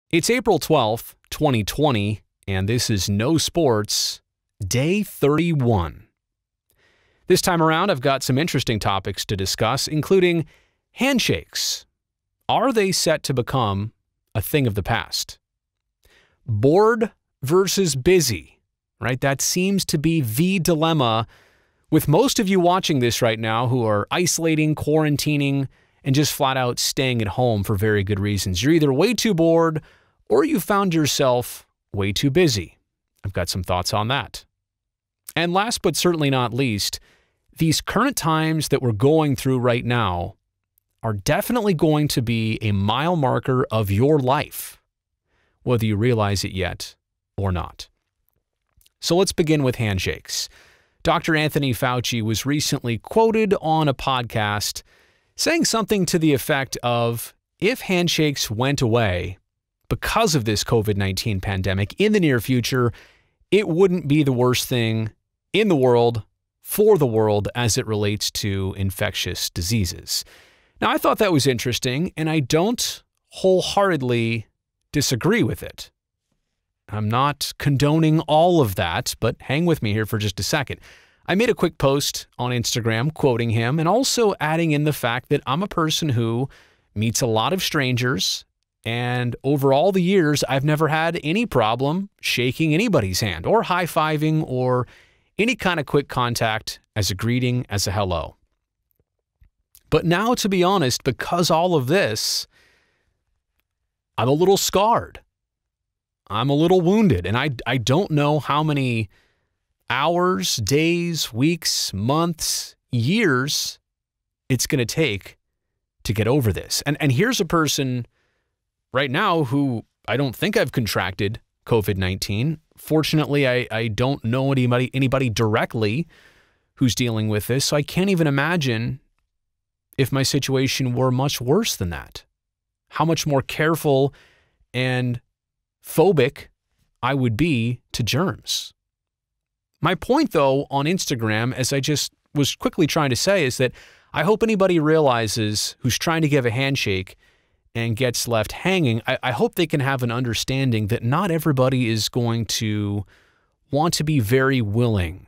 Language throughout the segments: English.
It's April 12th, 2020, and this is No Sports, Day 31. This time around, I've got some interesting topics to discuss, including handshakes. Are they set to become a thing of the past? Bored versus busy, right? That seems to be the dilemma with most of you watching this right now who are isolating, quarantining, and just flat out staying at home for very good reasons. You're either way too bored or you found yourself way too busy. I've got some thoughts on that. And last but certainly not least, these current times that we're going through right now are definitely going to be a mile marker of your life, whether you realize it yet or not. So let's begin with handshakes. Dr. Anthony Fauci was recently quoted on a podcast saying something to the effect of, if handshakes went away because of this COVID-19 pandemic in the near future, it wouldn't be the worst thing in the world for the world as it relates to infectious diseases. Now, I thought that was interesting, and I don't wholeheartedly disagree with it. I'm not condoning all of that, but hang with me here for just a second. I made a quick post on Instagram quoting him and also adding in the fact that I'm a person who meets a lot of strangers, and over all the years, I've never had any problem shaking anybody's hand or high-fiving or any kind of quick contact as a greeting, as a hello. But now, to be honest, because all of this, I'm a little scarred. I'm a little wounded, and I don't know how many hours, days, weeks, months, years it's going to take to get over this. And here's a person right now who I don't think I've contracted COVID-19. Fortunately, I don't know anybody directly who's dealing with this, so I can't even imagine if my situation were much worse than that. How much more careful and phobic I would be to germs. My point, though, on Instagram, as I just was quickly trying to say, is that I hope anybody realizes who's trying to give a handshake and gets left hanging, I hope they can have an understanding that not everybody is going to want to be very willing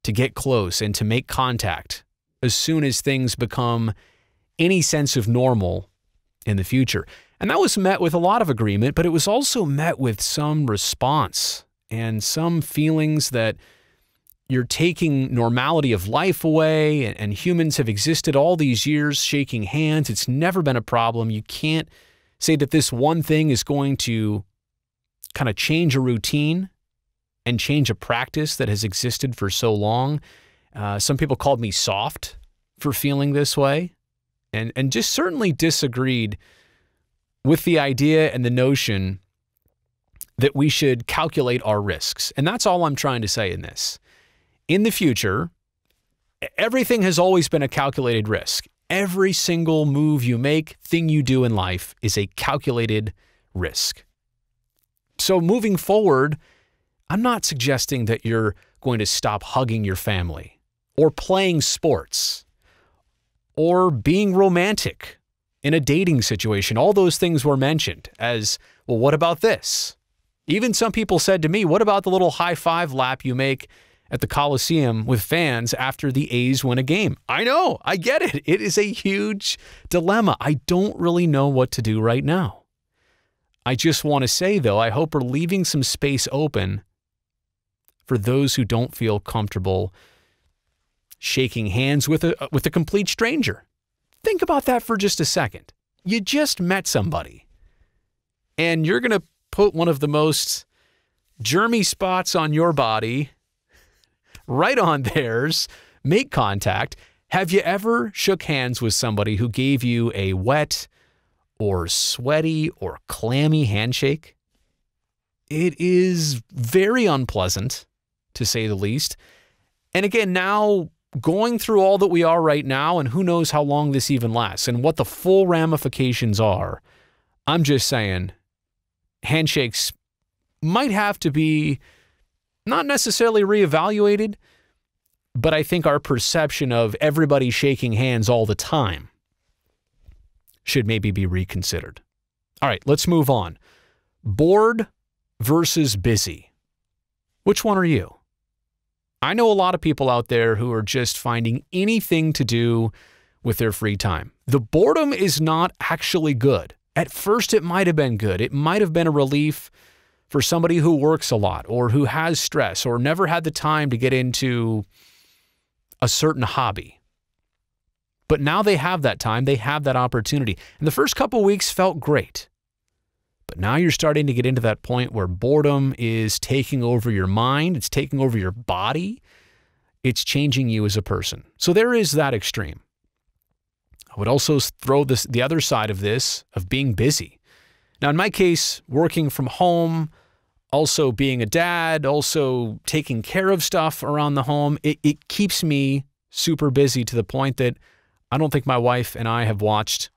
to get close and to make contact as soon as things become any sense of normal in the future. And that was met with a lot of agreement, but it was also met with some response and some feelings that you're taking normality of life away, and humans have existed all these years shaking hands. It's never been a problem. You can't say that this one thing is going to kind of change a routine and change a practice that has existed for so long. Some people called me soft for feeling this way, and just certainly disagreed with the idea and the notion that we should calculate our risks. And that's all I'm trying to say in this. In the future, everything has always been a calculated risk. Every single move you make, thing you do in life is a calculated risk. So moving forward, I'm not suggesting that you're going to stop hugging your family or playing sports or being romantic in a dating situation. All those things were mentioned as, well, what about this? Even some people said to me, what about the little high five lap you make at the Coliseum with fans after the A's win a game? I know, I get it. It is a huge dilemma. I don't really know what to do right now. I just want to say, though, I hope we're leaving some space open for those who don't feel comfortable shaking hands with a complete stranger. Think about that for just a second. You just met somebody, and you're going to put one of the most germy spots on your body right on theirs, make contact. Have you ever shook hands with somebody who gave you a wet or sweaty or clammy handshake? It is very unpleasant, to say the least. And again, now going through all that we are right now, and who knows how long this even lasts and what the full ramifications are, I'm just saying handshakes might have to be not necessarily reevaluated, but I think our perception of everybody shaking hands all the time should maybe be reconsidered. All right, let's move on. Bored versus busy. Which one are you? I know a lot of people out there who are just finding anything to do with their free time. The boredom is not actually good. At first, it might have been good. It might have been a relief for somebody who works a lot or who has stress or never had the time to get into a certain hobby. But now they have that time, they have that opportunity. And the first couple of weeks felt great. But now you're starting to get into that point where boredom is taking over your mind, it's taking over your body, it's changing you as a person. So there is that extreme. I would also throw the other side of this, of being busy. Now, in my case, working from home, also being a dad, also taking care of stuff around the home, it keeps me super busy to the point that I don't think my wife and I have watched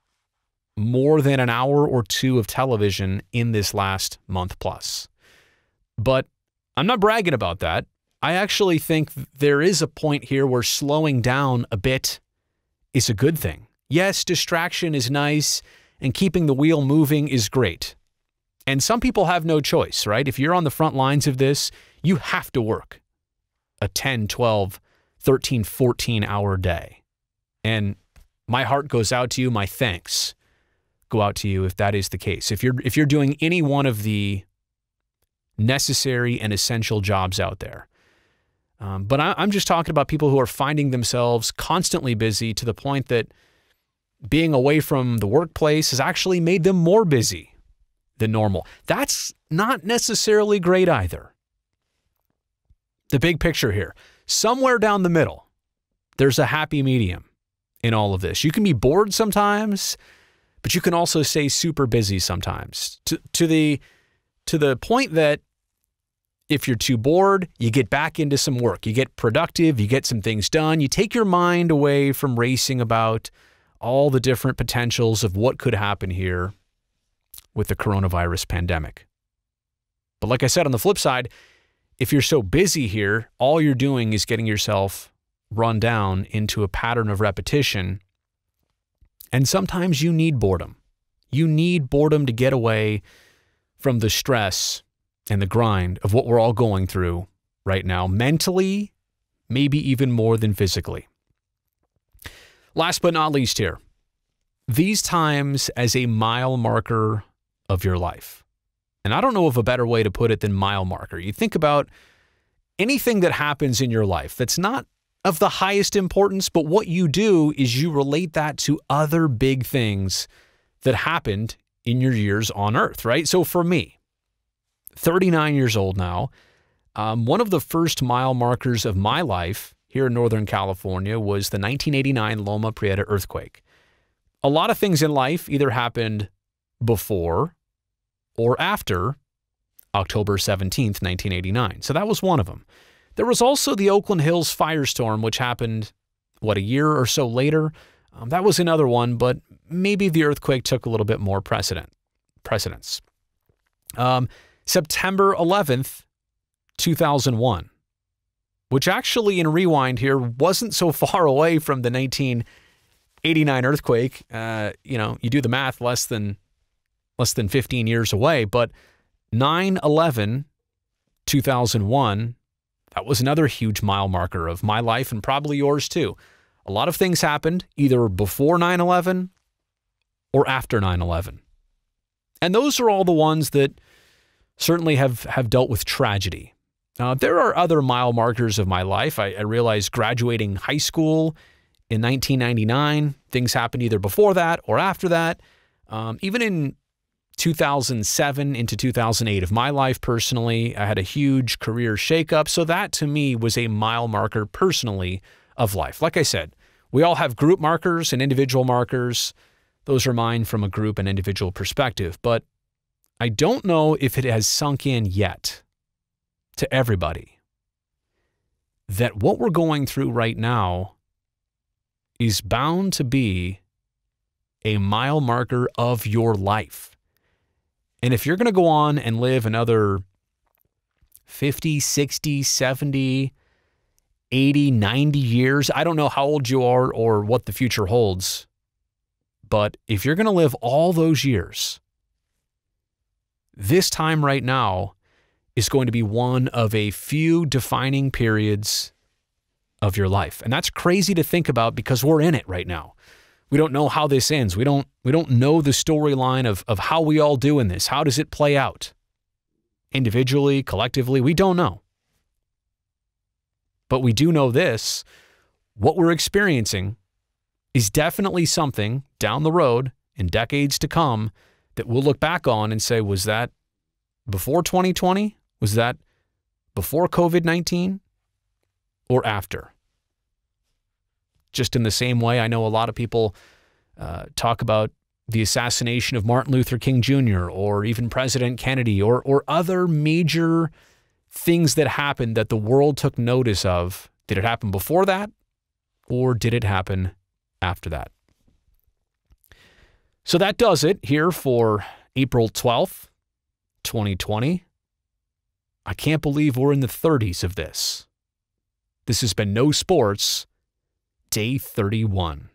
more than an hour or two of television in this last month plus. But I'm not bragging about that. I actually think there is a point here where slowing down a bit is a good thing. Yes, distraction is nice and keeping the wheel moving is great. And some people have no choice, right? If you're on the front lines of this, you have to work a 10, 12, 13, 14-hour day. And my heart goes out to you. My thanks go out to you if that is the case. If you're doing any one of the necessary and essential jobs out there. But I'm just talking about people who are finding themselves constantly busy to the point that being away from the workplace has actually made them more busy than normal. That's not necessarily great either. The big picture here, somewhere down the middle, there's a happy medium in all of this. You can be bored sometimes, but you can also stay super busy sometimes to the point that if you're too bored, you get back into some work. You get productive, you get some things done. You take your mind away from racing about all the different potentials of what could happen here with the coronavirus pandemic. But like I said, on the flip side, if you're so busy here, all you're doing is getting yourself run down into a pattern of repetition. And sometimes you need boredom. You need boredom to get away from the stress and the grind of what we're all going through right now, mentally, maybe even more than physically. Last but not least here, these times as a mile marker of your life. And I don't know of a better way to put it than mile marker. You think about anything that happens in your life that's not of the highest importance, but what you do is you relate that to other big things that happened in your years on Earth, right? So for me, 39 years old now, one of the first mile markers of my life here in Northern California was the 1989 Loma Prieta earthquake. A lot of things in life either happened before or after October 17th, 1989. So that was one of them. There was also the Oakland Hills firestorm, which happened, a year or so later. That was another one, but maybe the earthquake took a little bit more precedence. September 11th, 2001, which actually in rewind here wasn't so far away from the 1989 earthquake. You do the math, less than 15 years away, but 9/11, 2001, that was another huge mile marker of my life and probably yours too. A lot of things happened either before 9/11 or after 9/11. And those are all the ones that certainly have dealt with tragedy. There are other mile markers of my life. I realized graduating high school in 1999, things happened either before that or after that. Even in 2007 into 2008 of my life personally, I had a huge career shakeup. So that to me was a mile marker personally of life. Like I said, we all have group markers and individual markers. Those are mine from a group and individual perspective. But I don't know if it has sunk in yet to everybody that what we're going through right now is bound to be a mile marker of your life. And if you're going to go on and live another 50, 60, 70, 80, 90 years, I don't know how old you are or what the future holds, but if you're going to live all those years, this time right now is going to be one of a few defining periods of your life. And that's crazy to think about because we're in it right now. We don't know how this ends. We don't know the storyline of how we all do in this. How does it play out? Individually, collectively, we don't know. But we do know this: what we're experiencing is definitely something down the road in decades to come that we'll look back on and say, was that before 2020? Was that before COVID-19 or after? Just in the same way, I know a lot of people talk about the assassination of Martin Luther King Jr. or even President Kennedy or other major things that happened that the world took notice of. Did it happen before that or did it happen after that? So that does it here for April 12th, 2020. I can't believe we're in the 30s of this. This has been No Sports, Day 31.